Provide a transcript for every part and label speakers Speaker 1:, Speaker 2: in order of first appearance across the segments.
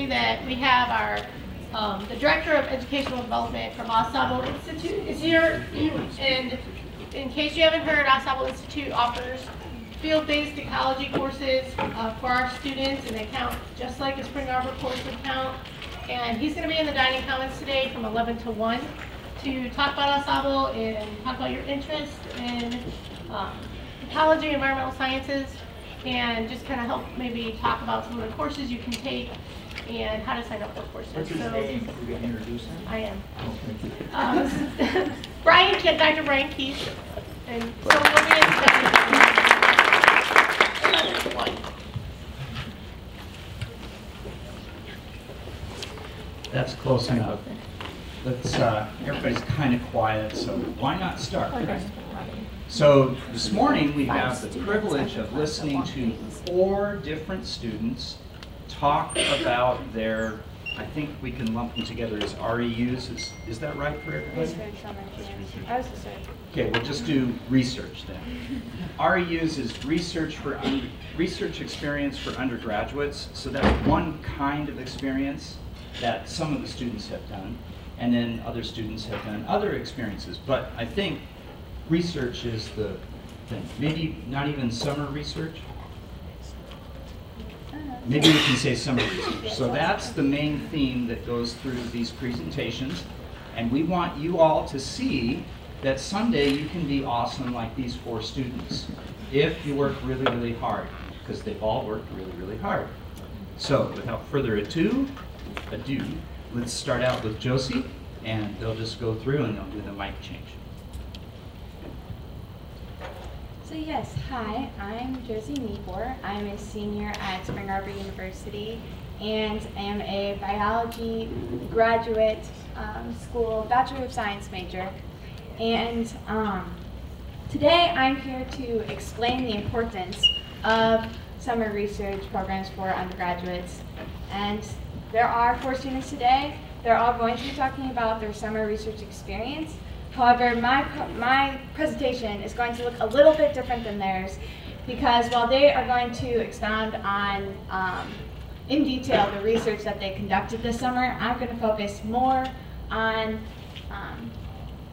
Speaker 1: you that we have our the Director of Educational Development from AuSable Institute is here. And in case you haven't heard, AuSable Institute offers field-based ecology courses for our students, and they count just like a Spring Arbor course would count. And he's going to be in the dining commons today from 11 to 1 to talk about AuSable and talk about your interest in ecology, environmental sciences, and just kind of help maybe talk about some of the courses you can take and how to sign up for courses.
Speaker 2: What's his name? Are you going to introduce him?
Speaker 1: I am.
Speaker 2: Oh, thank you.
Speaker 1: Dr. Brian Keith. And so we'll be in the dining commons.
Speaker 2: That's close enough. Let's, everybody's kind of quiet, so why not start?
Speaker 1: Okay.
Speaker 2: So this morning we have the privilege of listening to 4 different students talk about their, I think we can lump them together as REUs. Is that right for everybody? Okay, we'll just do research then. REUs is research experience for undergraduates. So that's one kind of experience that some of the students have done, and then other students have done other experiences. But I think research is the thing. Maybe not even summer research. Maybe we can say summer research. So that's the main theme that goes through these presentations. And we want you all to see that someday you can be awesome like these 4 students if you work really, really hard, because they've all worked really, really hard. So without further ado, let's start out with Josie, and they'll just go through and they'll do the mic change.
Speaker 3: So yes, hi, I'm Josie Niebuhr. I'm a senior at Spring Arbor University and am a biology graduate school Bachelor of Science major. And today I'm here to explain the importance of summer research programs for undergraduates. And there are 4 students today. They're all going to be talking about their summer research experience. However, my presentation is going to look a little bit different than theirs, because while they are going to expound on, in detail, the research that they conducted this summer, I'm going to focus more on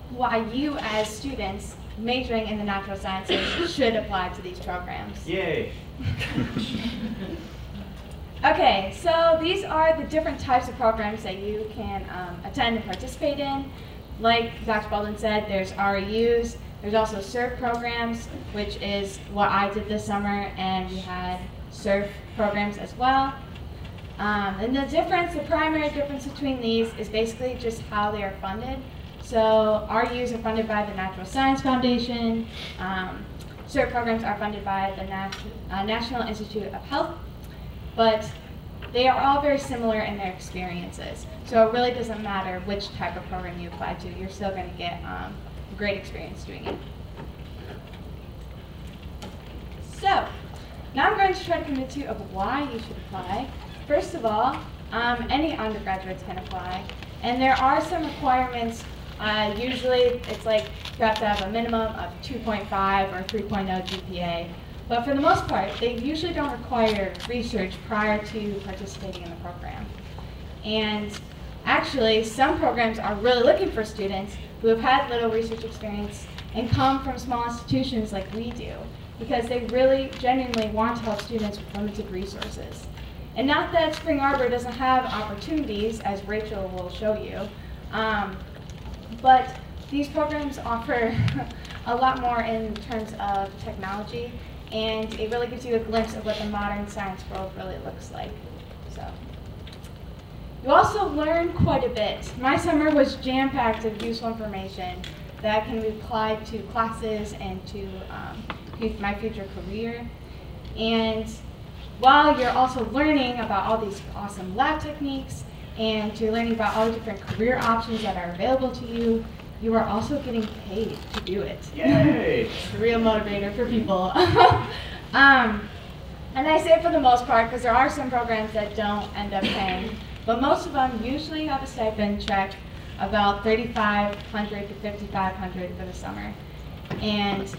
Speaker 3: why you as students majoring in the natural sciences should apply to these programs.
Speaker 2: Yay!
Speaker 3: Okay, so these are the different types of programs that you can attend and participate in. Like Dr. Baldwin said, there's REUs, there's also SURF programs, which is what I did this summer, and we had SURF programs as well. And the primary difference between these is basically just how they are funded. So REUs are funded by the Natural Science Foundation, SURF programs are funded by the National Institute of Health, but they are all very similar in their experiences. So it really doesn't matter which type of program you apply to, you're still going to get a great experience doing it. So, now I'm going to try to convince you of why you should apply. First of all, any undergraduates can apply, and there are some requirements. Usually it's like you have to have a minimum of 2.5 or 3.0 GPA. But for the most part, they usually don't require research prior to participating in the program. And actually, some programs are really looking for students who have had little research experience and come from small institutions like we do, because they really genuinely want to help students with limited resources. And not that Spring Arbor doesn't have opportunities, as Rachel will show you, but these programs offer a lot more in terms of technology, and it really gives you a glimpse of what the modern science world really looks like. So, you also learn quite a bit. My summer was jam-packed of useful information that can be applied to classes and to my future career. And while you're also learning about all these awesome lab techniques, and you're learning about all the different career options that are available to you, you are also getting paid to do it.
Speaker 2: Yay!
Speaker 3: It's a real motivator for people. And I say for the most part, because there are some programs that don't end up paying, but most of them usually have a stipend check about $3,500 to $5,500 for the summer. And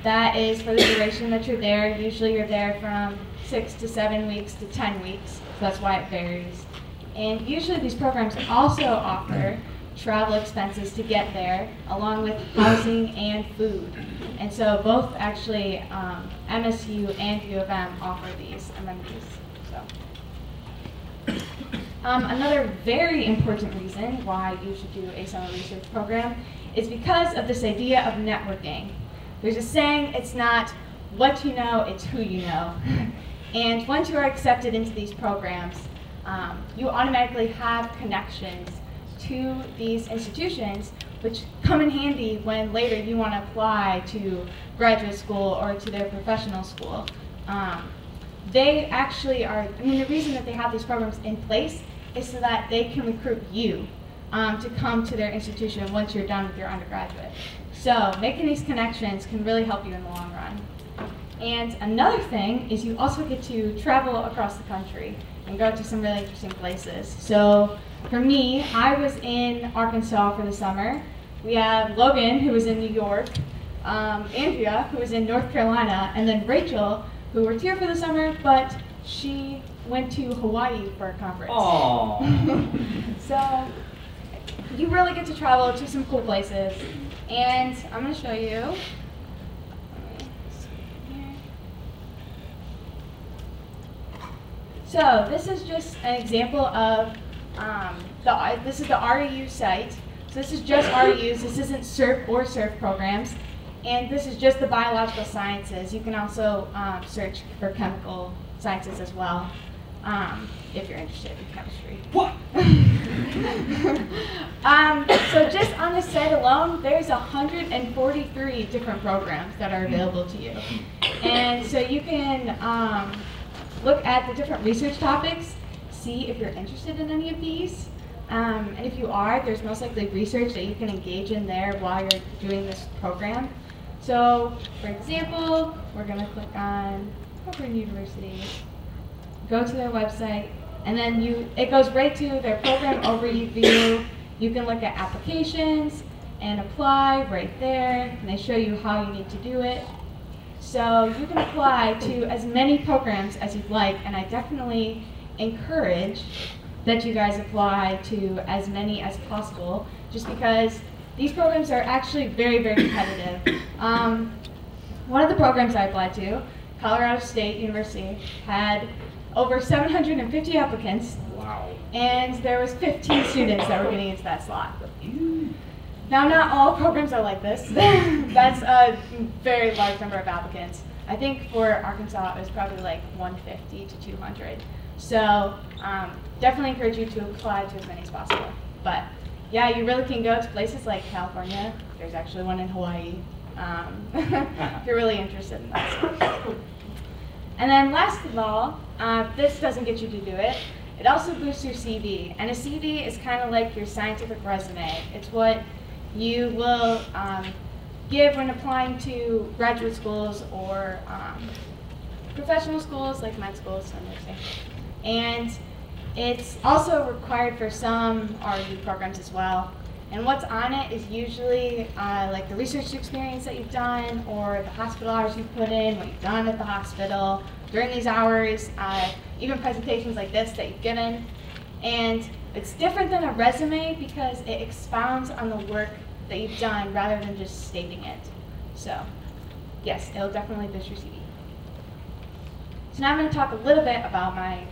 Speaker 3: that is for the duration that you're there. Usually you're there from 6 to 7 weeks to 10 weeks, so that's why it varies. And usually these programs also offer travel expenses to get there, along with housing and food. And so both actually MSU and U of M offer these amenities. So. Another very important reason why you should do a summer research program is because of this idea of networking. There's a saying, it's not what you know, it's who you know. And once you are accepted into these programs, you automatically have connections to these institutions, which come in handy when later you want to apply to graduate school or to their professional school. They actually are, the reason that they have these programs in place is so that they can recruit you to come to their institution once you're done with your undergraduate. So making these connections can really help you in the long run. And another thing is you also get to travel across the country and go to some really interesting places. So for me, I was in Arkansas for the summer. We have Logan, who was in New York, Andrea, who was in North Carolina, and then Rachel, who worked here for the summer, but she went to Hawaii for a conference.
Speaker 2: Aww.
Speaker 3: So you really get to travel to some cool places. And I'm going to show you. So this is just an example of, this is the REU site. So this is just REUs, this isn't CERP or SURF programs. And this is just the biological sciences. You can also search for chemical sciences as well, if you're interested in chemistry.
Speaker 2: What?
Speaker 3: So just on this site alone, there's 143 different programs that are available to you. And so you can look at the different research topics, see if you're interested in any of these. And if you are, there's most likely research that you can engage in there while you're doing this program. So, for example, we're going to click on Auburn University, go to their website, and then it goes right to their program overview. You can look at applications and apply right there, and they show you how you need to do it. So you can apply to as many programs as you'd like, and I definitely encourage that you guys apply to as many as possible, just because these programs are actually very, very competitive. One of the programs I applied to, Colorado State University, had over 750 applicants.
Speaker 2: Wow.
Speaker 3: And there was 15 students that were getting into that slot. Now, not all programs are like this. That's a very large number of applicants. I think for Arkansas, it was probably like 150 to 200. So definitely encourage you to apply to as many as possible. But yeah, you really can go to places like California. There's actually one in Hawaii. If you're really interested in that stuff. And then last of all, this doesn't get you to do it. It also boosts your CV. And a CV is kind of like your scientific resume. It's what you will give when applying to graduate schools or professional schools like med schools and nursing. And it's also required for some RU programs as well. And what's on it is usually like the research experience that you've done, or the hospital hours you've put in, what you've done at the hospital during these hours, even presentations like this that you've given. And it's different than a resume because it expounds on the work that you've done rather than just stating it. So yes, it'll definitely boost your CV. So now I'm going to talk a little bit about my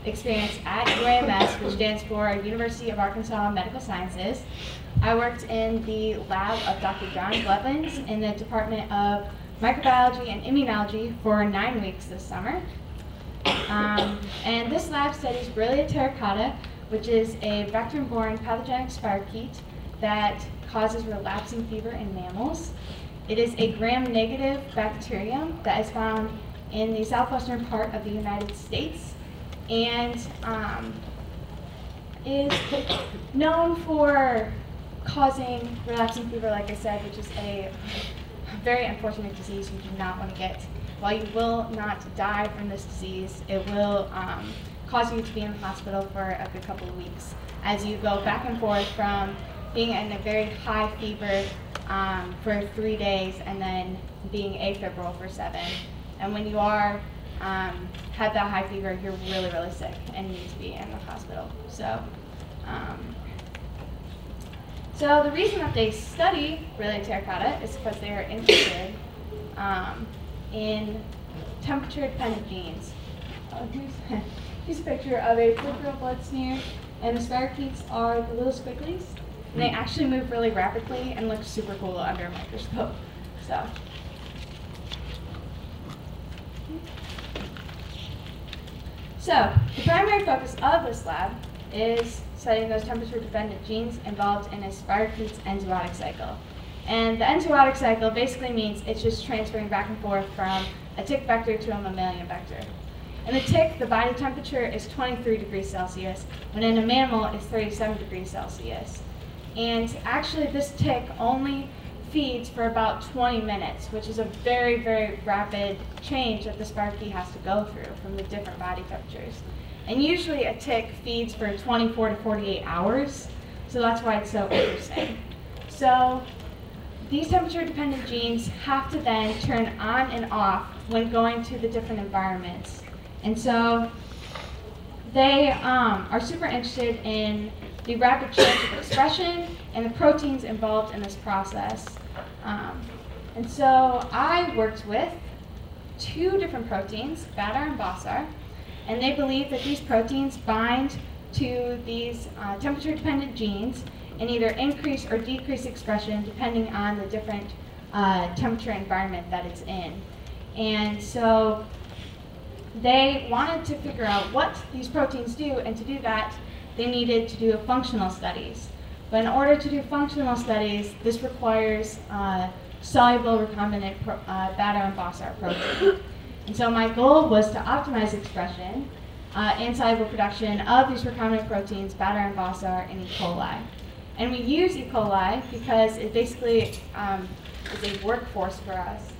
Speaker 3: experience at UAMS, which stands for University of Arkansas Medical Sciences. I worked in the lab of Dr. John Blevins in the Department of Microbiology and Immunology for 9 weeks this summer. And this lab studies Borrelia terracota, which is a vector-borne pathogenic spirochete that causes relapsing fever in mammals. It is a gram-negative bacterium that is found in the southwestern part of the United States, and is known for causing relapsing fever, like I said, which is a very unfortunate disease you do not want to get. While you will not die from this disease, it will cause you to be in the hospital for a good couple of weeks as you go back and forth from being in a very high fever for 3 days and then being afebrile for 7. And when you are have that high fever, you're really, really sick and need to be in the hospital. So the reason that they study related terracotta is because they are interested in temperature-dependent genes. Here's a picture of a peripheral blood smear, and the spirochetes are the little squigglies. And they actually move really rapidly and look super cool under a microscope. So the primary focus of this lab is studying those temperature-dependent genes involved in a spirochete's enzootic cycle. And the enzootic cycle basically means it's just transferring back and forth from a tick vector to a mammalian vector. In the tick, the body temperature is 23 degrees Celsius, when in a mammal it's 37 degrees Celsius. And actually this tick only feeds for about 20 minutes, which is a very, very rapid change that the spirochete has to go through from the different body temperatures. And usually a tick feeds for 24 to 48 hours, so that's why it's so interesting. So these temperature-dependent genes have to then turn on and off when going to the different environments. And so they are super interested in the rapid change of expression and the proteins involved in this process. And so I worked with 2 different proteins, BADAR and BOSAR, and they believe that these proteins bind to these temperature-dependent genes and either increase or decrease expression depending on the different temperature environment that it's in. And so they wanted to figure out what these proteins do, and to do that, they needed to do functional studies. But in order to do functional studies, this requires soluble recombinant BADAR and BOSAR protein. And so my goal was to optimize expression and soluble production of these recombinant proteins, BADAR and BOSAR, in E. coli. And we use E. coli because it basically is a workhorse for us.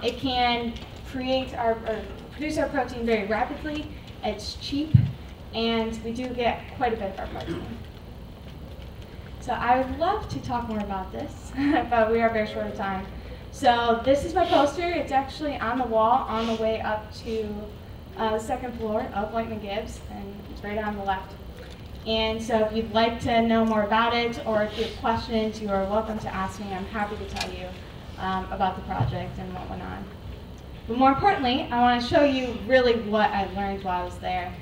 Speaker 3: It can create or produce our protein very rapidly, it's cheap, and we do get quite a bit of our protein. So I would love to talk more about this, but we are very short of time. So this is my poster. It's actually on the wall on the way up to the 2nd floor of Whiteman Gibbs, and it's right on the left. And so if you'd like to know more about it, or if you have questions, you are welcome to ask me. I'm happy to tell you about the project and what went on. But more importantly, I want to show you really what I learned while I was there.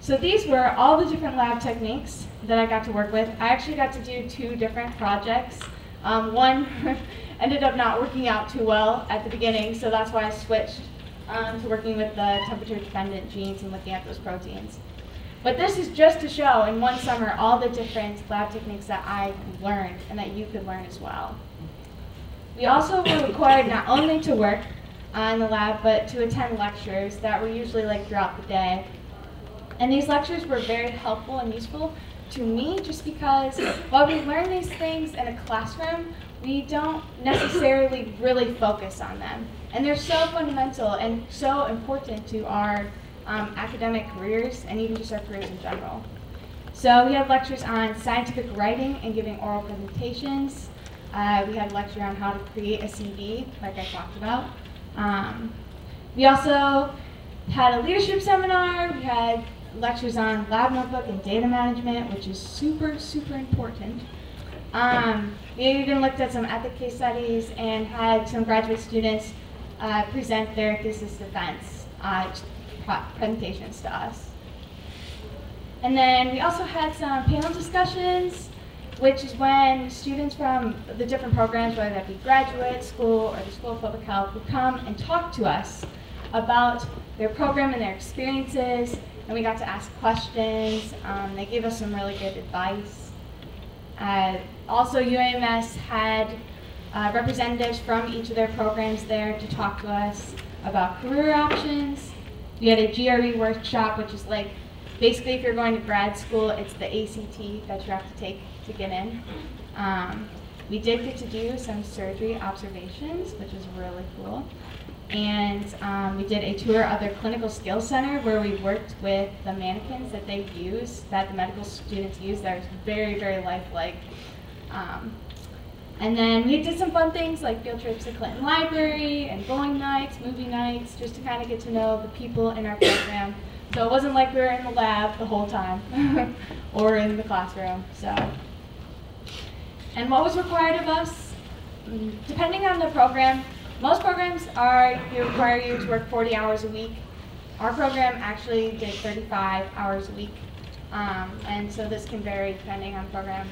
Speaker 3: So these were all the different lab techniques that I got to work with. I actually got to do 2 different projects. One ended up not working out too well at the beginning, so that's why I switched to working with the temperature-dependent genes and looking at those proteins. But this is just to show in one summer all the different lab techniques that I learned and that you could learn as well. We also were required not only to work in the lab, but to attend lectures that were usually like throughout the day. And these lectures were very helpful and useful to me, just because while we learn these things in a classroom, we don't necessarily really focus on them. And they're so fundamental and so important to our academic careers and even just our careers in general. So we had lectures on scientific writing and giving oral presentations. We had a lecture on how to create a CD, like I talked about. We also had a leadership seminar. We had lectures on lab notebook and data management, which is super, super important. We even looked at some ethic case studies and had some graduate students present their thesis defense presentations to us. And then we also had some panel discussions, which is when students from the different programs, whether that be graduate school or the School of Public Health, would come and talk to us about their program and their experiences, and we got to ask questions. They gave us some really good advice. Also, UAMS had representatives from each of their programs there to talk to us about career options. We had a GRE workshop, which is like, basically if you're going to grad school, it's the ACT that you have to take to get in. We did get to do some surgery observations, which was really cool. And we did a tour of their clinical skills center where we worked with the mannequins that they use, that the medical students use, that was very, very lifelike. And then we did some fun things like field trips to Clinton Library and bowling nights, movie nights, just to kind of get to know the people in our program. So it wasn't like we were in the lab the whole time or in the classroom. And what was required of us, depending on the program, most programs require you to work 40 hours a week. Our program actually did 35 hours a week. And so this can vary depending on the program.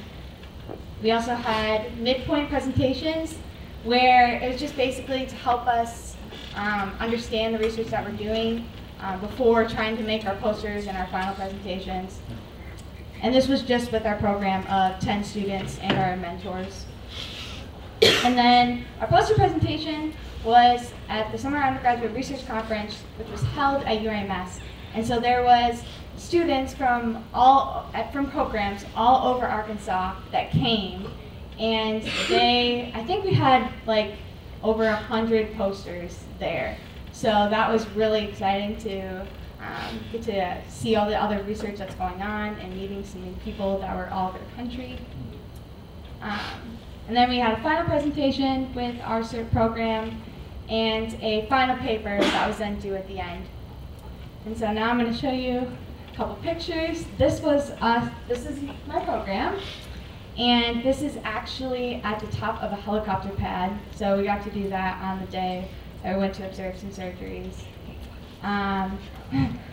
Speaker 3: We also had midpoint presentations where it was just basically to help us understand the research that we're doing before trying to make our posters and our final presentations. And this was just with our program of 10 students and our mentors. And then our poster presentation was at the Summer Undergraduate Research Conference, which was held at UAMS. And so there was students from programs all over Arkansas that came, and I think we had like over 100 posters there. So that was really exciting to get to see all the other research that's going on and meeting some new people that were all over the country. And then we had a final presentation with our CERT program and a final paper that was then due at the end. And so now I'm going to show you a couple pictures. This is my program, and this is actually at the top of a helicopter pad. So we got to do that on the day that we went to observe some surgeries.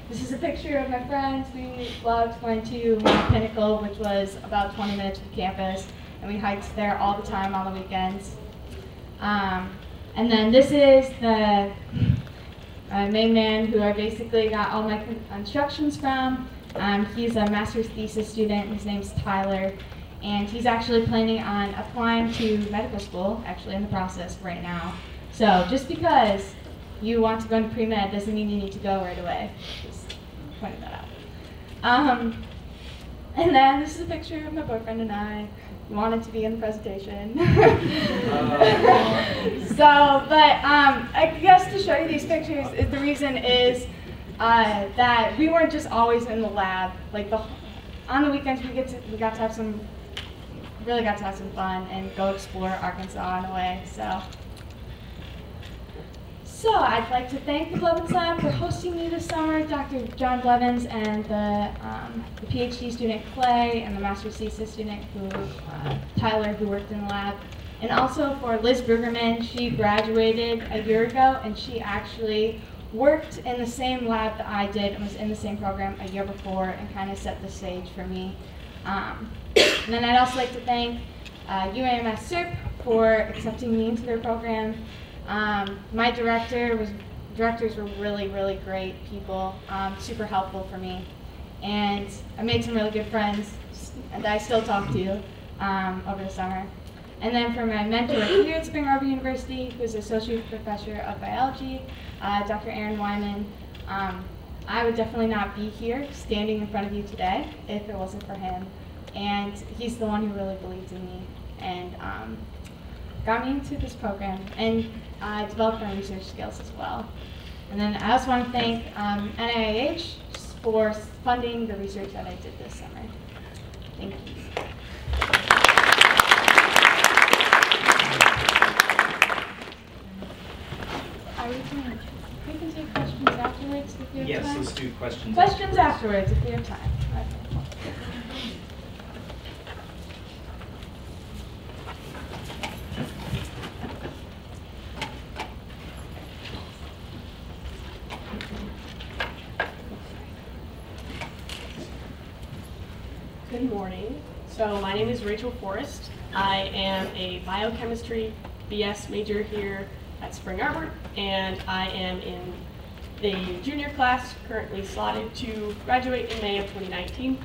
Speaker 3: This is a picture of my friends. We vlogged going to Mount Pinnacle, which was about 20 minutes from campus, and we hiked there all the time on the weekends. And then this is the main man who I basically got all my instructions from. He's a master's thesis student. His name's Tyler, and he's actually planning on applying to medical school, actually in the process right now. So just because you want to go into pre-med doesn't mean you need to go right away. Just pointing that out. And then this is a picture of my boyfriend and I. We wanted to be in the presentation. I guess to show you these pictures, the reason is that we weren't just always in the lab. Like on the weekends, we got to have some fun and go explore Arkansas in a way. So I'd like to thank the Blevins Lab for hosting me this summer, Dr. John Blevins and the PhD student Clay and the master's thesis student Tyler, who worked in the lab. And also for Liz Brugerman. She graduated a year ago, and she actually worked in the same lab that I did and was in the same program a year before and kind of set the stage for me. And then I'd also like to thank UAMS CERP for accepting me into their program. My directors were really, really great people, super helpful for me. And I made some really good friends that I still talk to over the summer. And then for my mentor here at Spring Arbor University, who's Associate Professor of Biology, Dr. Aaron Wyman, I would definitely not be here standing in front of you today if it wasn't for him. And he's the one who really believed in me and got me into this program and developed my research skills as well. And then I also want to thank NIH for funding the research that I did this summer. Thank you. We can take questions afterwards if we have
Speaker 2: Yes,
Speaker 3: time.
Speaker 2: let's do questions.
Speaker 3: Questions afterwards if we have time. Okay.
Speaker 4: Good morning. So my name is Rachel Forrest. I am a biochemistry BS major here at Spring Arbor, and I am in the junior class, currently slotted to graduate in May of 2019,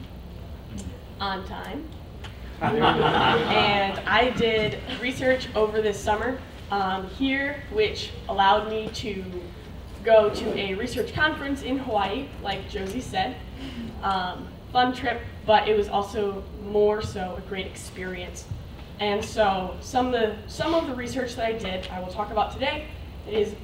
Speaker 4: on time. And I did research over this summer here, which allowed me to go to a research conference in Hawaii, like Josie said. Fun trip, but it was also more so a great experience. And so some of the research that I did, I will talk about today, is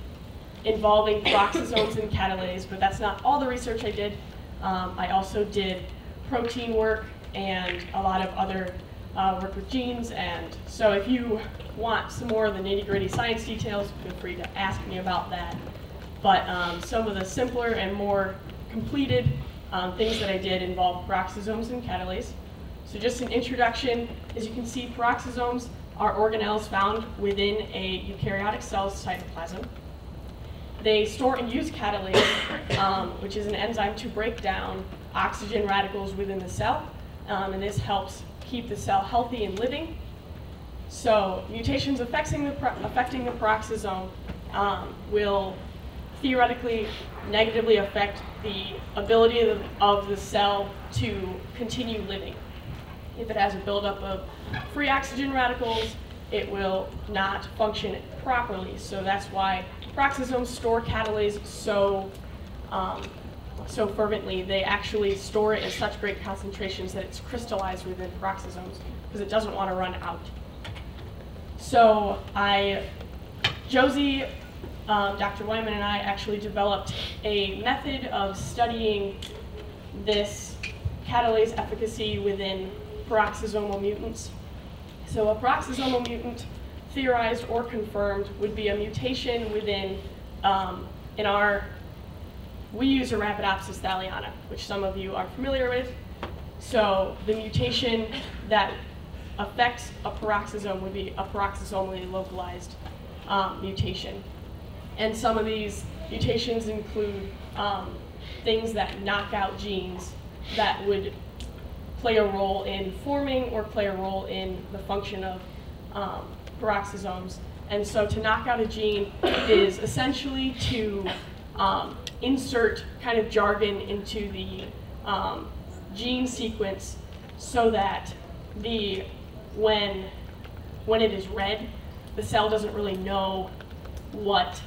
Speaker 4: involving peroxisomes and catalase, but that's not all the research I did. I also did protein work and a lot of other work with genes, and so if you want some more of the nitty-gritty science details, feel free to ask me about that. But some of the simpler and more completed things that I did involve peroxisomes and catalase. So just an introduction, as you can see, peroxisomes are organelles found within a eukaryotic cell's cytoplasm. They store and use catalase, which is an enzyme to break down oxygen radicals within the cell, and this helps keep the cell healthy and living. So mutations affecting the peroxisome will theoretically negatively affect the ability of the cell to continue living. If it has a buildup of free oxygen radicals, it will not function properly. So that's why peroxisomes store catalase so fervently. They actually store it in such great concentrations that it's crystallized within peroxisomes because it doesn't want to run out. So Josie, Dr. Wyman and I actually developed a method of studying this catalase efficacy within peroxisomal mutants. So a peroxisomal mutant, theorized or confirmed, would be a mutation within, we use Arabidopsis thaliana, which some of you are familiar with. So the mutation that affects a peroxisome would be a peroxisomally localized mutation. And some of these mutations include things that knock out genes that would play a role in forming or play a role in the function of peroxisomes. And so to knock out a gene is essentially to insert kind of jargon into the gene sequence so that when it is read, the cell doesn't really know what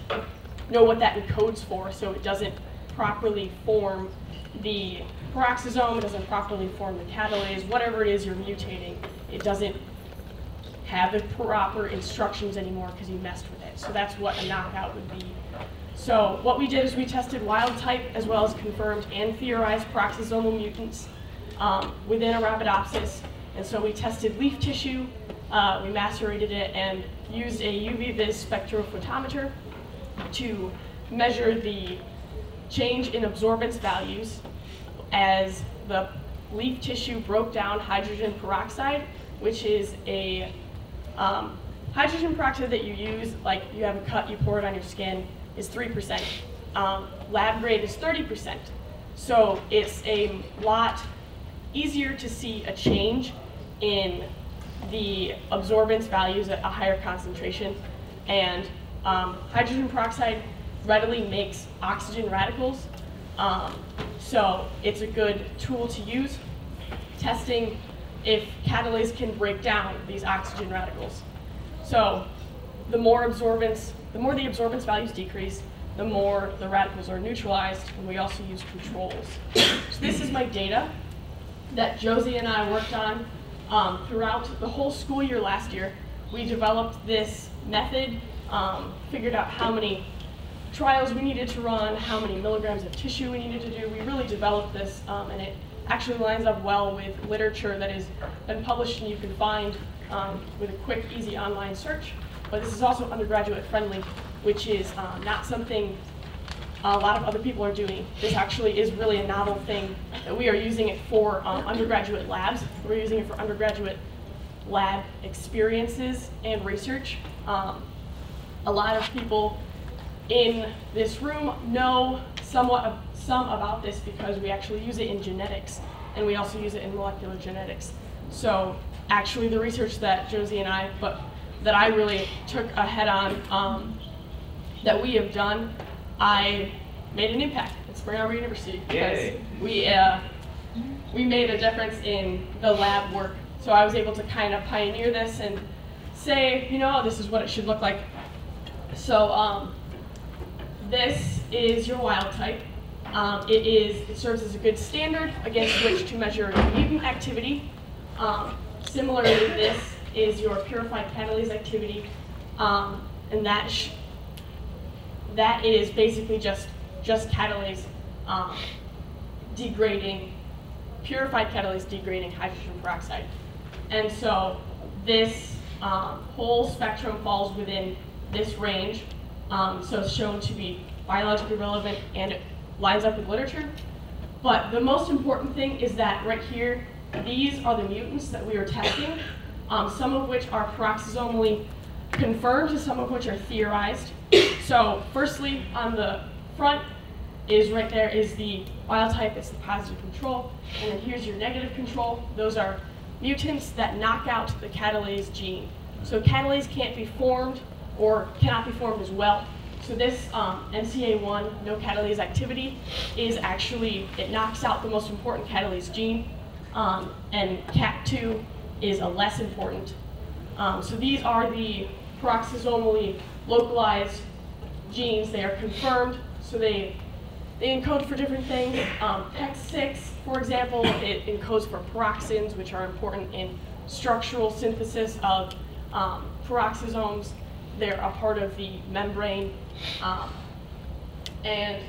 Speaker 4: that encodes for, so it doesn't properly form the peroxisome, it doesn't properly form the catalase, whatever it is you're mutating, it doesn't have the proper instructions anymore because you messed with it. So that's what a knockout would be. So what we did is we tested wild type as well as confirmed and theorized peroxisomal mutants within Arabidopsis. And so we tested leaf tissue, we macerated it, and used a UV-Vis spectrophotometer to measure the change in absorbance values as the leaf tissue broke down hydrogen peroxide, which is a hydrogen peroxide that you use, like you have a cut, you pour it on your skin, is 3%. Lab grade is 30%. So it's a lot easier to see a change in the absorbance values at a higher concentration. And hydrogen peroxide readily makes oxygen radicals. So it's a good tool to use, testing if catalase can break down these oxygen radicals. So the more the absorbance values decrease, the more the radicals are neutralized, and we also use controls. So this is my data that Josie and I worked on throughout the whole school year last year. We developed this method, figured out how many trials we needed to run, how many milligrams of tissue we needed to do. We really developed this, and it actually lines up well with literature that has been published and you can find with a quick, easy online search. But this is also undergraduate friendly, which is not something a lot of other people are doing. This actually is really a novel thing that we are using it for undergraduate labs. We're using it for undergraduate lab experiences and research. A lot of people in this room know some about this because we actually use it in genetics, and we also use it in molecular genetics. So actually the research that Josie and I, that I really took a head on, that we have done, I made an impact at Spring Arbor University because we made a difference in the lab work. So I was able to kind of pioneer this and say, you know, this is what it should look like. So this is your wild type. It serves as a good standard against which to measure mutant activity. Similarly, this is your purified catalase activity, and that is basically just catalase degrading, purified catalase degrading hydrogen peroxide. And so this whole spectrum falls within this range. So it's shown to be biologically relevant and it lines up with literature. But the most important thing is that right here, these are the mutants that we are testing, some of which are peroxisomally confirmed and some of which are theorized. So firstly, on the front is right there is the wild type, it's the positive control, and then here's your negative control. Those are mutants that knock out the catalase gene. So catalase can't be formed or cannot be formed as well. So this NCA1, no catalase activity, is actually, it knocks out the most important catalase gene, and CAT2 is a less important. So these are the peroxisomally localized genes. They are confirmed, so they encode for different things. PEX6, for example, it encodes for peroxins, which are important in structural synthesis of peroxisomes. They're a part of the membrane, and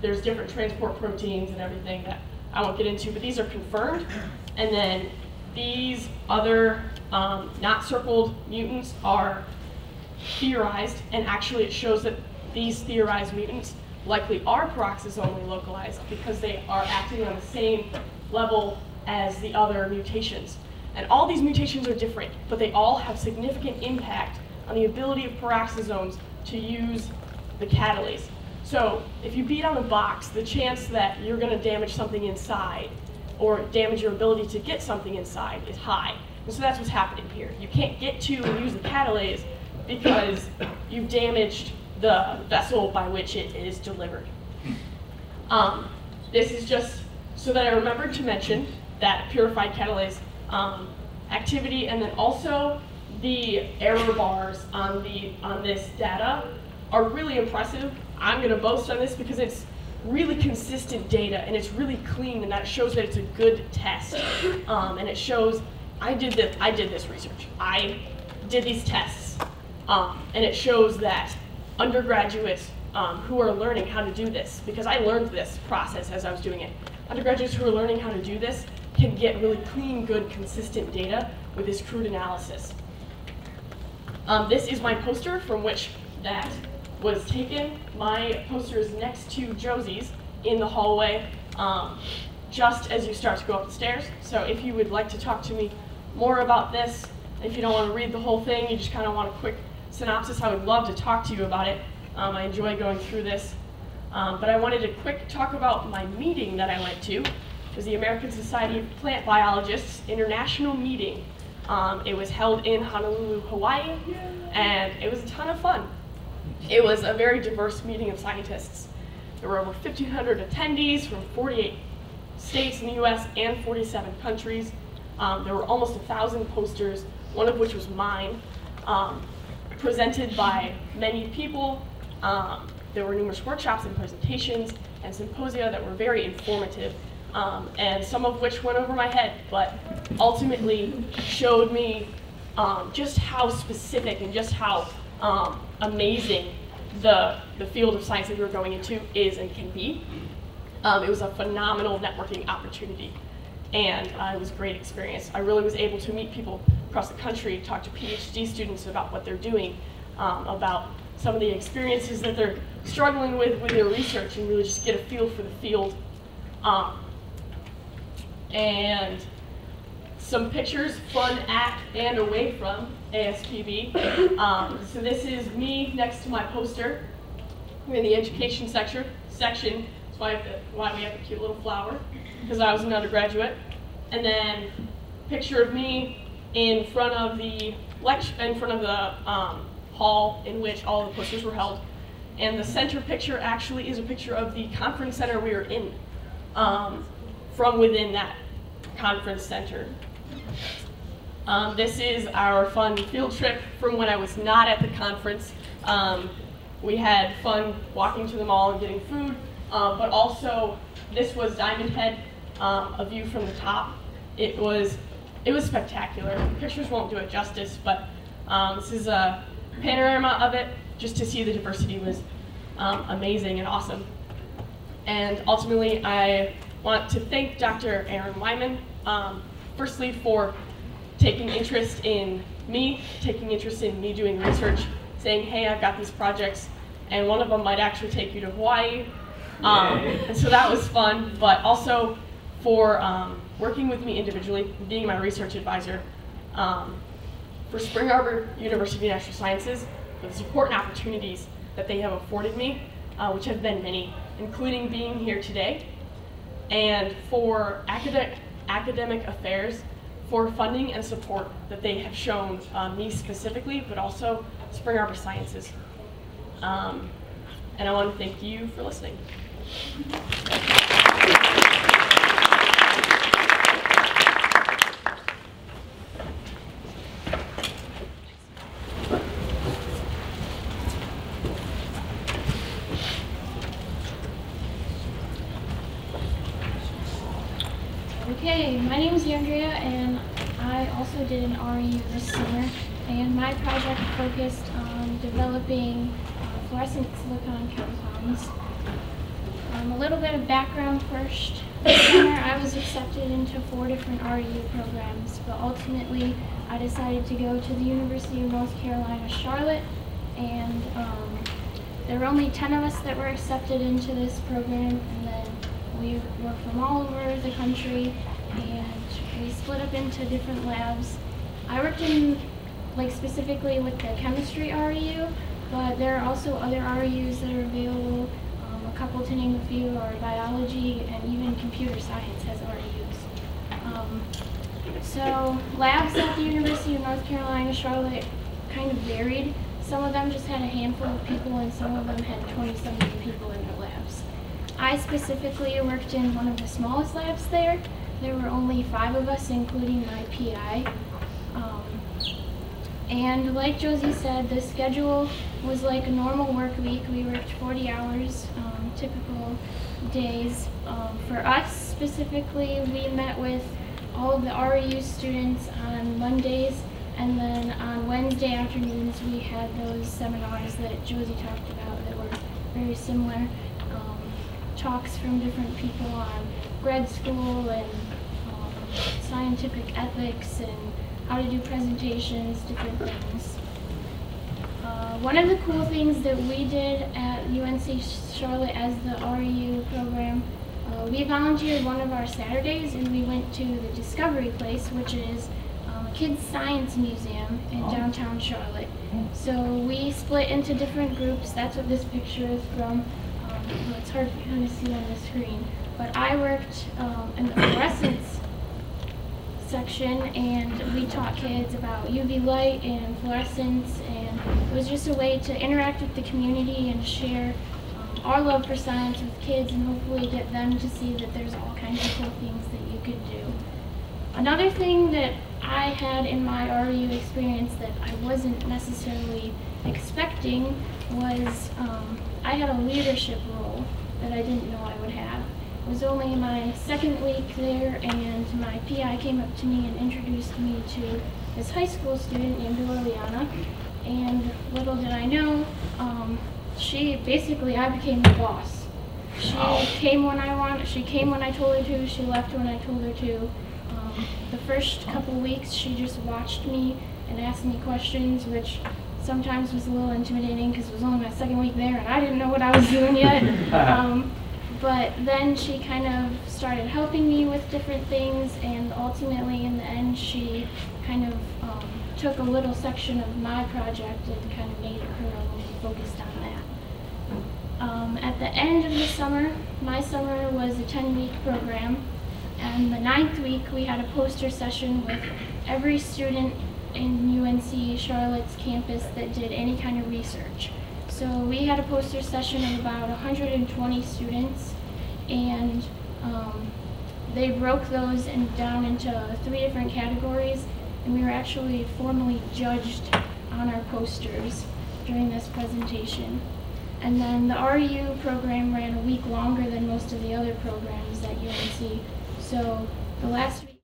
Speaker 4: there's different transport proteins and everything that I won't get into, but these are confirmed. And then these other not circled mutants are theorized, and actually it shows that these theorized mutants likely are peroxisomally localized because they are acting on the same level as the other mutations. And all these mutations are different, but they all have significant impact on the ability of peroxisomes to use the catalase. So if you beat on a box, the chance that you're going to damage something inside or damage your ability to get something inside is high. And so that's what's happening here. You can't get to and use the catalase because you've damaged the vessel by which it is delivered. This is just so that I remembered to mention that purified catalase activity, and then also the error bars on this data are really impressive. I'm going to boast on this because it's really consistent data and it's really clean, and that shows that it's a good test. And it shows I did this research. I did these tests, and it shows that undergraduates who are learning how to do this, because I learned this process as I was doing it. Undergraduates who are learning how to do this can get really clean, good, consistent data with this crude analysis. This is my poster from which that was taken. My poster is next to Josie's in the hallway, just as you start to go up the stairs. So if you would like to talk to me more about this, if you don't want to read the whole thing, you just kind of want a quick synopsis, I would love to talk to you about it. I enjoy going through this. But I wanted to quick talk about my meeting that I went to. It was the American Society of Plant Biologists International Meeting. It was held in Honolulu, Hawaii, and it was a ton of fun. It was a very diverse meeting of scientists. There were over 1,500 attendees from 48 states in the US and 47 countries. There were almost 1,000 posters, one of which was mine, presented by many people. There were numerous workshops and presentations and symposia that were very informative, and some of which went over my head, but ultimately showed me just how specific and just how amazing the field of science that we were going into is and can be. It was a phenomenal networking opportunity, and it was a great experience. I really was able to meet people across the country, talk to PhD students about what they're doing, about some of the experiences that they're struggling with their research, and really just get a feel for the field. And some pictures, fun at and away from ASPB. So this is me next to my poster. We're in the education section. That's why we have a cute little flower, because I was an undergraduate. And then picture of me in front of the hall in which all the posters were held. And the center picture actually is a picture of the conference center we were in, from within that conference center. This is our fun field trip from when I was not at the conference. We had fun walking to the mall and getting food, but also this was Diamond Head, a view from the top. It was spectacular. The pictures won't do it justice, but this is a panorama of it. Just to see the diversity was amazing and awesome. And ultimately, I want to thank Dr. Aaron Wyman, firstly for taking interest in me doing research, saying, hey, I've got these projects, and one of them might actually take you to Hawaii. And so that was fun, but also for working with me individually, being my research advisor, for Spring Arbor University of Natural Sciences, for the support and opportunities that they have afforded me, which have been many, including being here today, and for academic affairs, for funding and support that they have shown me specifically, but also Spring Arbor Sciences. And I want to thank you for listening.
Speaker 5: Okay, my name is Andrea, and I also did an REU this summer, and my project focused on developing fluorescent silicon compounds. A little bit of background first. This summer I was accepted into 4 different REU programs, but ultimately I decided to go to the University of North Carolina, Charlotte, and there were only 10 of us that were accepted into this program, and then we were from all over the country, and we split up into different labs. I worked in, specifically with the chemistry REU, but there are also other REUs that are available. A couple to name a few are biology, and even computer science has REUs. So labs at the University of North Carolina, Charlotte kind of varied. Some of them just had a handful of people, and some of them had 20-something people in their labs. I specifically worked in one of the smallest labs there. There were only 5 of us, including my PI. And like Josie said, the schedule was like a normal work week. We worked 40 hours, typical days. For us specifically, we met with all of the REU students on Mondays, and then on Wednesday afternoons we had those seminars that Josie talked about that were very similar. Talks from different people on grad school and scientific ethics and how to do presentations, different things. One of the cool things that we did at UNC Charlotte as the REU program, we volunteered one of our Saturdays, and we went to the Discovery Place, which is a kids' science museum in downtown Charlotte. So we split into different groups. That's what this picture is from. Well, it's hard to kind of see on the screen, but I worked in the fluorescence section, and we taught kids about UV light and fluorescence, and it was just a way to interact with the community and share our love for science with kids, and hopefully get them to see that there's all kinds of cool things that you could do. Another thing that I had in my REU experience that I wasn't necessarily expecting was I had a leadership role that I didn't know I would have. It was only my 2nd week there, and my PI came up to me and introduced me to this high school student named Liliana, and little did I know, I became the boss. She came when I told her to, she left when I told her to. The first couple weeks she just watched me and asked me questions, which sometimes was a little intimidating because it was only my 2nd week there and I didn't know what I was doing yet. But then she kind of started helping me with different things, and ultimately in the end she kind of took a little section of my project and kind of made it her own and focused on that. At the end of the summer, my summer was a 10-week program, and the 9th week we had a poster session with every student in UNC Charlotte's campus that did any kind of research. So we had a poster session of about 120 students, and they broke those down into 3 different categories, and we were actually formally judged on our posters during this presentation. And then the REU program ran a week longer than most of the other programs at UNC. So the last week,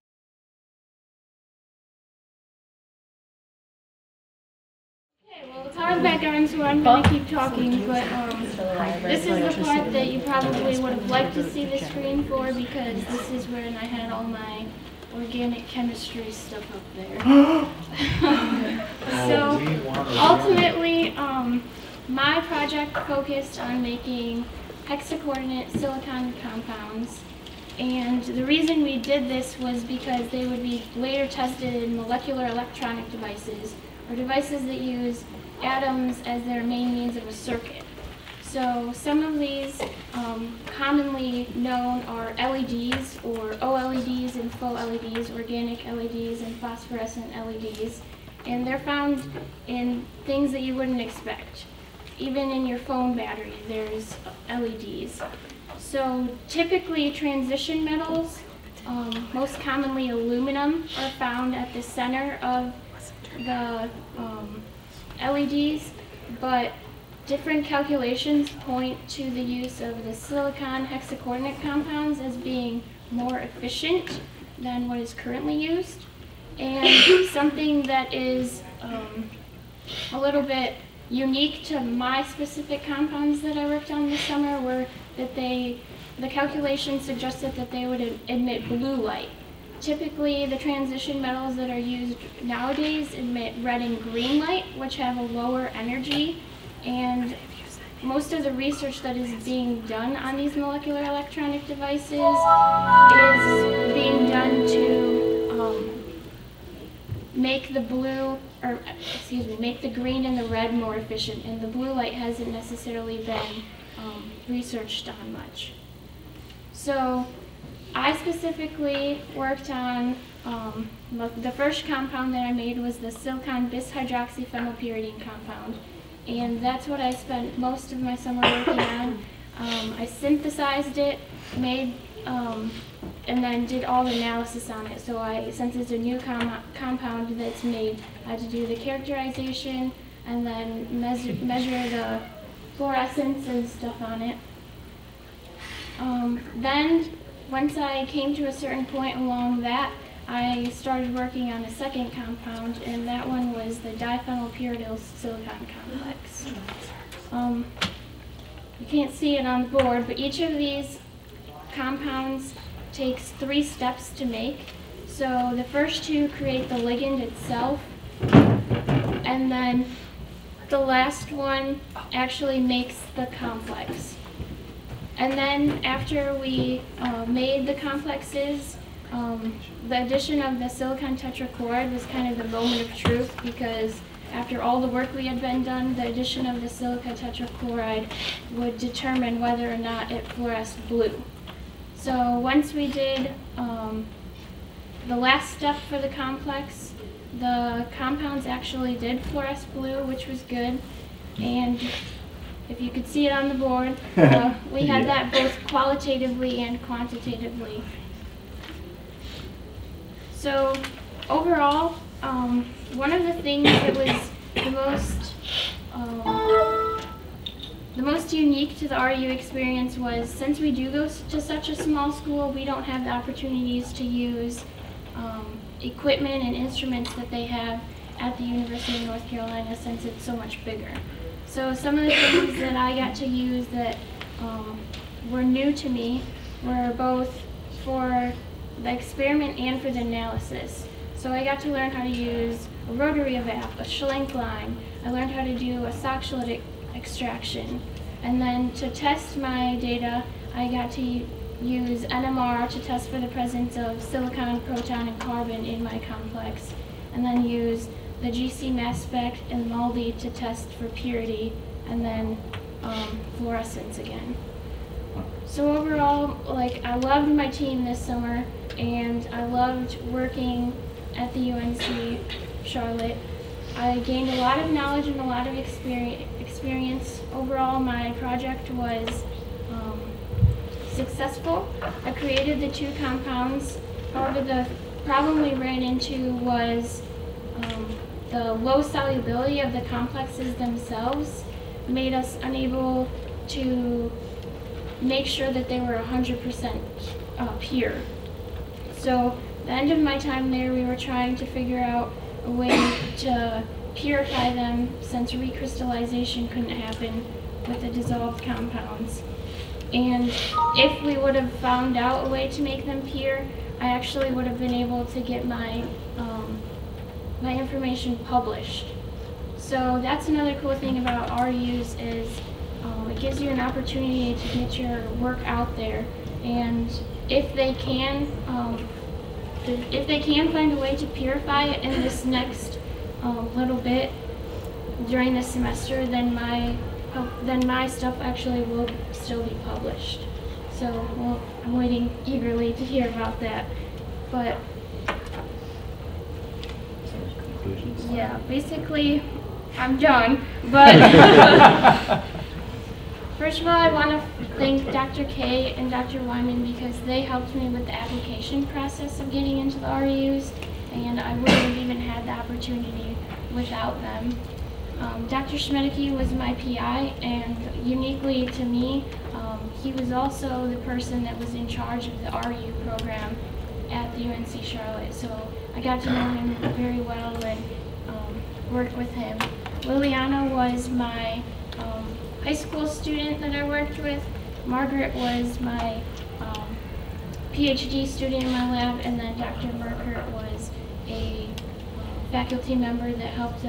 Speaker 5: well, the power's back on, so I'm going to keep talking, but this is the part that you probably would have liked to see the screen for, because this is when I had all my organic chemistry stuff up there. So ultimately, my project focused on making hexacoordinate silicon compounds. And the reason we did this was because they would be later tested in molecular electronic devices, or devices that use atoms as their main means of a circuit. So some of these commonly known are LEDs, or OLEDs and faux LEDs, organic LEDs and phosphorescent LEDs. And they're found in things that you wouldn't expect. Even in your phone battery, there's LEDs. So typically transition metals, most commonly aluminum, are found at the center of the LEDs, but different calculations point to the use of the silicon hexacoordinate compounds as being more efficient than what is currently used. And something that is a little bit unique to my specific compounds that I worked on this summer were that the calculations suggested that they would emit blue light. Typically, the transition metals that are used nowadays emit red and green light, which have a lower energy, and most of the research that is being done on these molecular electronic devices is being done to make the make the green and the red more efficient, and the blue light hasn't necessarily been researched on much. So I specifically worked on, the first compound that I made was the silicon bis-hydroxyphenylpyridine compound, and that's what I spent most of my summer working on. I synthesized it, made, and then did all the analysis on it. So since it's a new compound that's made, I had to do the characterization and then measure the fluorescence and stuff on it. Then, once I came to a certain point along that, I started working on a second compound, and that one was the diphenylpyridyl silicon complex. You can't see it on the board, but each of these compounds takes 3 steps to make. So the first 2 create the ligand itself, and then the last one actually makes the complex. And then after we made the complexes, the addition of the silicon tetrachloride was kind of the moment of truth, because after all the work we had been done, the addition of the silica tetrachloride would determine whether or not it fluoresced blue. So once we did the last step for the complex, the compounds actually did fluoresce blue, which was good. And if you could see it on the board, we had that both qualitatively and quantitatively. So overall, one of the things that was the most unique to the RU experience was, since we do go to such a small school, we don't have the opportunities to use equipment and instruments that they have at the University of North Carolina, since it's so much bigger. So some of the things that I got to use that were new to me were both for the experiment and for the analysis. So I got to learn how to use a rotary evap, a Schlenk line. I learned how to do a Soxhlet extraction. And then to test my data, I got to use NMR to test for the presence of silicon, proton, and carbon in my complex. And then use the GC mass spec and MALDI to test for purity, and then fluorescence again. So overall, I loved my team this summer, and I loved working at the UNC Charlotte. I gained a lot of knowledge and a lot of experience. Overall, my project was successful. I created the 2 compounds. However, the problem we ran into was the low solubility of the complexes themselves made us unable to make sure that they were 100% pure. So at the end of my time there, we were trying to figure out a way to purify them, since recrystallization couldn't happen with the dissolved compounds. And if we would have found out a way to make them pure, I actually would have been able to get my my information published. So that's another cool thing about RUs is it gives you an opportunity to get your work out there, and if they can find a way to purify it in this next little bit during the semester, then my stuff actually will still be published. So well, I'm waiting eagerly to hear about that. But
Speaker 2: Conclusions?
Speaker 5: yeah, basically I'm done. But first of all, I want to thank Dr. K and Dr. Wyman because they helped me with the application process of getting into the RUs, and I wouldn't have even had the opportunity without them. Dr. Schmedeke was my PI, and uniquely to me, he was also the person that was in charge of the RU program at the UNC Charlotte. So I got to know him very well and worked with him. Liliana was my high school student that I worked with. Margaret was my PhD student in my lab, and then Dr. Merkert was a faculty member that helped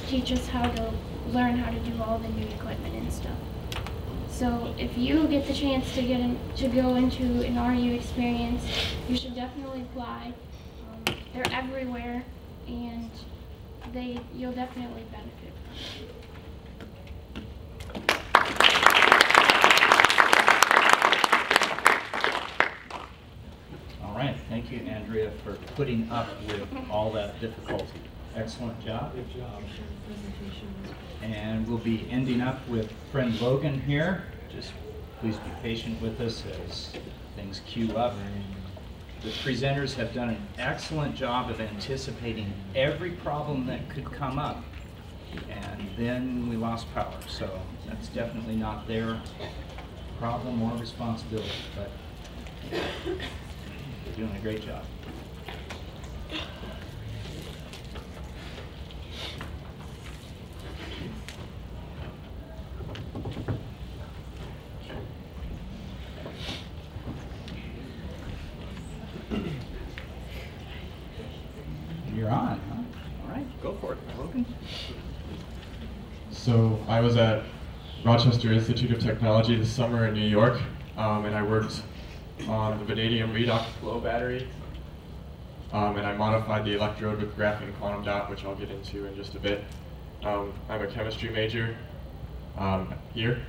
Speaker 5: teach us how to learn how to do all the new equipment and stuff. So if you get the chance to go into an RU experience, you should definitely apply. They're everywhere, and you'll definitely benefit from it.
Speaker 2: All right, thank you, Andrea, for putting up with all that difficulty. Excellent job.
Speaker 6: Good job.
Speaker 2: And we'll be ending up with friend Logan here. Just please be patient with us as things queue up. The presenters have done an excellent job of anticipating every problem that could come up. And then we lost power, so that's definitely not their problem or responsibility, but they're doing a great job. You're on, huh? All right, go for it, Logan.
Speaker 7: So I was at Rochester Institute of Technology this summer in New York, and I worked on the vanadium redox flow battery, and I modified the electrode with graphene quantum dot, which I'll get into in just a bit. I'm a chemistry major here,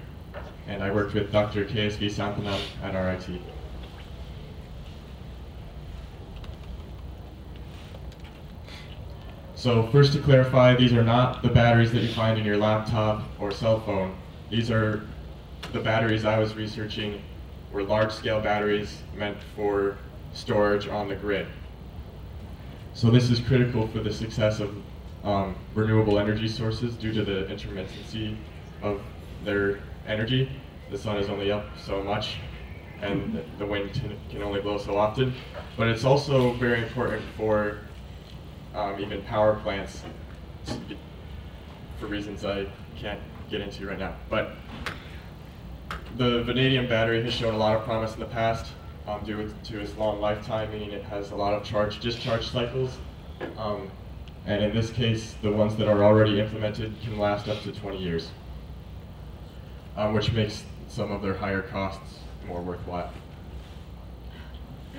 Speaker 7: and I worked with Dr. KSV Sampanam at RIT. So first to clarify, these are not the batteries that you find in your laptop or cell phone. These are the batteries I was researching were large-scale batteries meant for storage on the grid. So this is critical for the success of renewable energy sources due to the intermittency of their energy. The sun is only up so much, and the wind can only blow so often. But it's also very important for even power plants, for reasons I can't get into right now. But the vanadium battery has shown a lot of promise in the past due to its long lifetime, meaning it has a lot of charge-discharge cycles. And in this case, the ones that are already implemented can last up to 20 years, which makes some of their higher costs more worthwhile.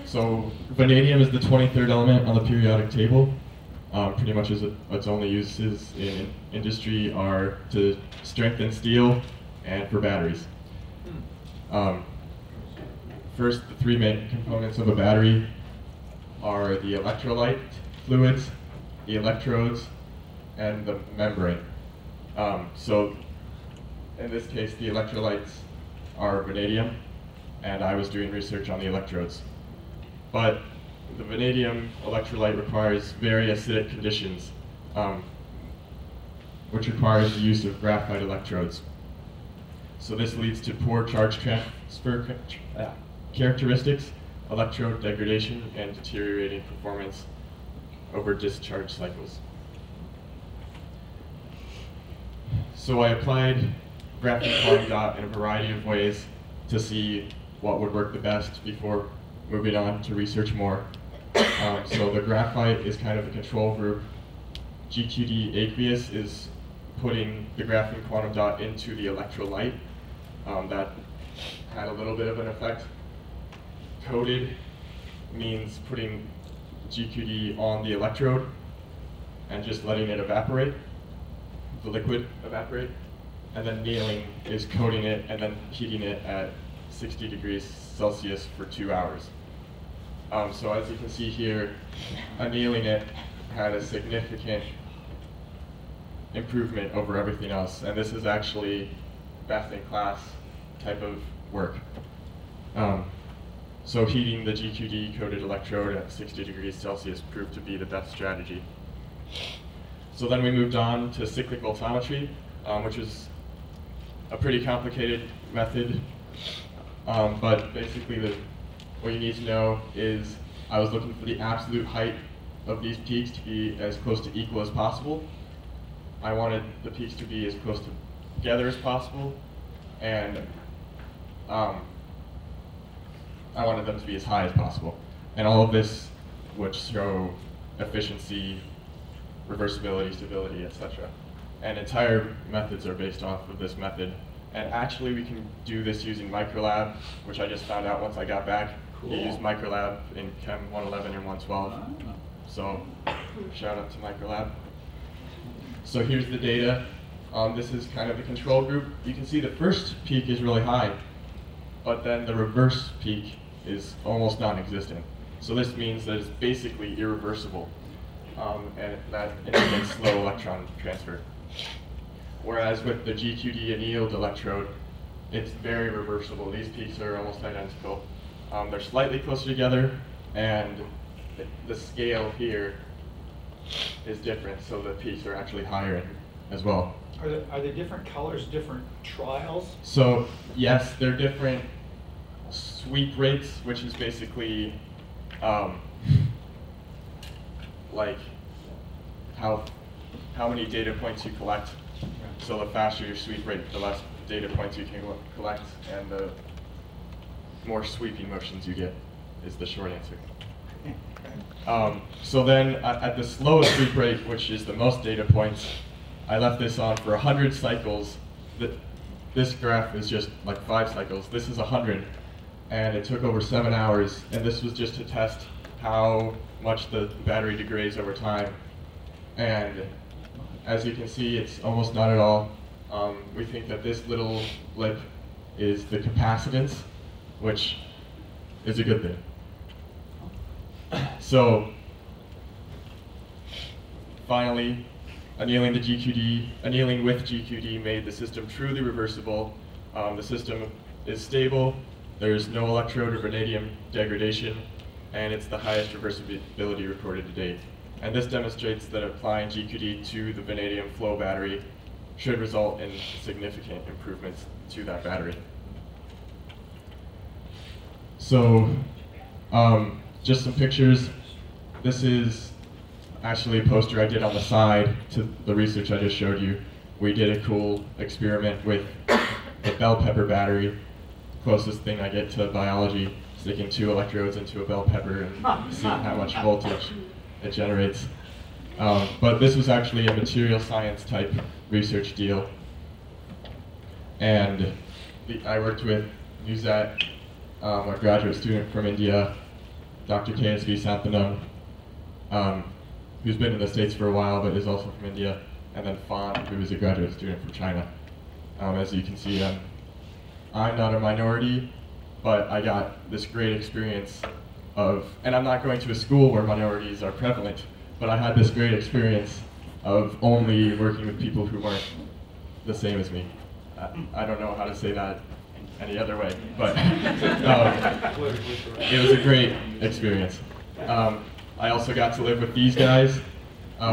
Speaker 7: So vanadium is the 23rd element on the periodic table. Pretty much its only uses in industry are to strengthen steel and for batteries. First, the three main components of a battery are the electrolyte fluids, the electrodes, and the membrane. So in this case, the electrolytes are vanadium, and I was doing research on the electrodes. But the vanadium electrolyte requires very acidic conditions, which requires the use of graphite electrodes. So this leads to poor charge transfer characteristics, electrode degradation, and deteriorating performance over discharge cycles. So I applied graphene quantum dot in a variety of ways to see what would work the best before moving on to research more. So the graphite is kind of a control group. GQD aqueous is putting the graphene quantum dot into the electrolyte. That had a little bit of an effect. Coated means putting GQD on the electrode and just letting it evaporate, the liquid evaporate. And then annealing is coating it and then heating it at 60 degrees Celsius for 2 hours. So as you can see here, annealing it had a significant improvement over everything else. And this is actually best in class type of work. So heating the GQD coated electrode at 60 degrees Celsius proved to be the best strategy. So then we moved on to cyclic voltammetry, which is a pretty complicated method. But basically what you need to know is I was looking for the absolute height of these peaks to be as close to equal as possible. I wanted the peaks to be as close together as possible, and I wanted them to be as high as possible. And all of this would show efficiency, reversibility, stability, etc. And entire methods are based off of this method. And actually we can do this using Microlab, which I just found out once I got back.
Speaker 2: Cool.
Speaker 7: You use Microlab in Chem 111 and 112. So shout out to Microlab. So here's the data. This is kind of the control group. You can see the first peak is really high, but then the reverse peak is almost non-existent. So this means that it's basically irreversible, and that indicates slow electron transfer. Whereas with the GQD annealed electrode, it's very reversible. These peaks are almost identical. They're slightly closer together, and the scale here is different, so the peaks are actually higher as well.
Speaker 6: Are they different colors, different trials?
Speaker 7: So yes, they're different sweep rates, which is basically like how many data points you collect. So the faster your sweep rate, the less data points you can collect, and the more sweeping motions you get is the short answer. So then at the slowest sweep rate, which is the most data points, I left this on for 100 cycles. This graph is just like 5 cycles. This is 100, and it took over 7 hours. And this was just to test how much the battery degrades over time. And as you can see, it's almost not at all. We think that this little blip is the capacitance, which is a good thing. So finally, annealing with GQD made the system truly reversible. The system is stable, there's no electrode or vanadium degradation, and it's the highest reversibility recorded to date. And this demonstrates that applying GQD to the vanadium flow battery should result in significant improvements to that battery. So, just some pictures. This is actually a poster I did on the side to the research I just showed you. We did a cool experiment with the bell pepper battery, closest thing I get to biology, sticking 2 electrodes into a bell pepper and seeing how much voltage it generates. But this was actually a material science type research deal. And I worked with Nuzat, a graduate student from India, Dr. KSV Santhanam, who's been in the States for a while but is also from India, and then Fan, who is a graduate student from China. As you can see, I'm not a minority, but I got this great experience of, and I'm not going to a school where minorities are prevalent, but I had this great experience of only working with people who weren't the same as me. I don't know how to say that any other way, but it was a great experience. I also got to live with these guys.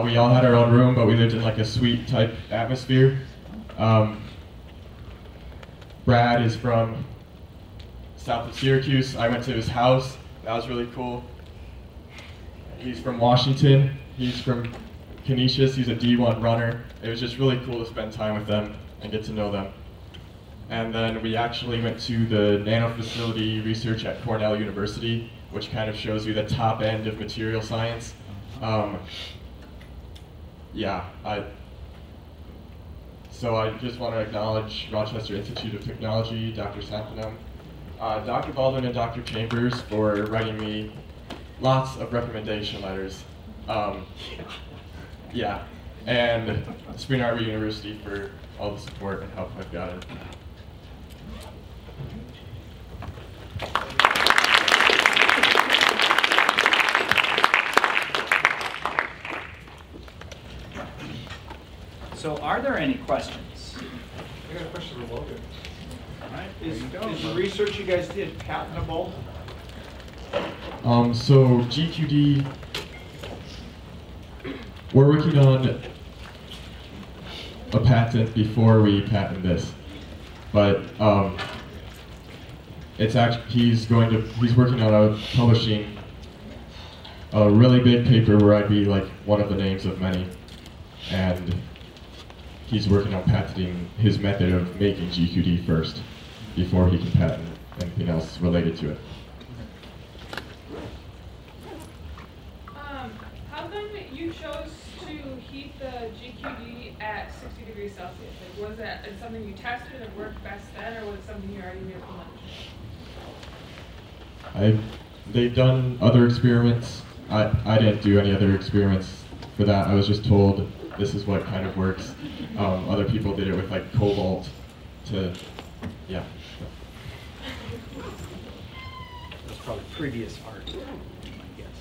Speaker 7: We all had our own room, but we lived in like a suite type atmosphere. Brad is from south of Syracuse. I went to his house. That was really cool. He's from Washington. He's from Canisius. He's a D1 runner. It was just really cool to spend time with them and get to know them. And then we actually went to the nano facility research at Cornell University, which kind of shows you the top end of material science. So I just want to acknowledge Rochester Institute of Technology, Dr. Sampinam, Dr. Baldwin and Dr. Chambers for writing me lots of recommendation letters. And Spring Arbor University for all the support and help I've gotten.
Speaker 2: So are there any questions?
Speaker 6: I got a question for Logan.
Speaker 2: All right,
Speaker 6: Is
Speaker 2: there you go.
Speaker 6: the research you guys did patentable?
Speaker 7: So GQD, we're working on a patent before we patent this, but it's actually he's working on publishing a really big paper where I'd be like one of the names of many, and he's working on patenting his method of making GQD first before he can patent anything else related to it.
Speaker 8: How come you chose to heat the GQD at 60 degrees Celsius? Like, was that something you tested and worked best then, or was it something you already knew from lunch?
Speaker 7: They've done other experiments. I didn't do any other experiments for that. I was just told this is what kind of works. Other people did it with like cobalt yeah.
Speaker 2: That's probably previous art, my guess.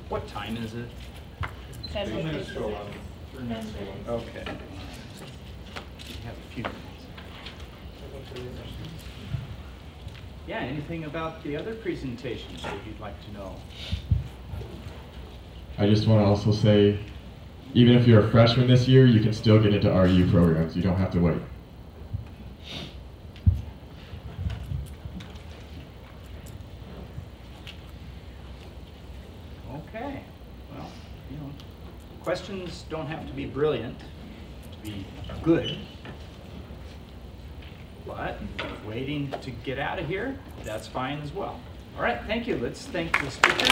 Speaker 2: What time is it?
Speaker 6: 2 minutes to 11.
Speaker 2: Okay. We have a few minutes. Yeah, anything about the other presentations that you'd like to know?
Speaker 7: I just want to also say, even if you're a freshman this year, you can still get into RU programs. You don't have to wait.
Speaker 2: Okay, well, you know, questions don't have to be brilliant to be good. But waiting to get out of here, that's fine as well. All right, thank you. Let's thank the speakers.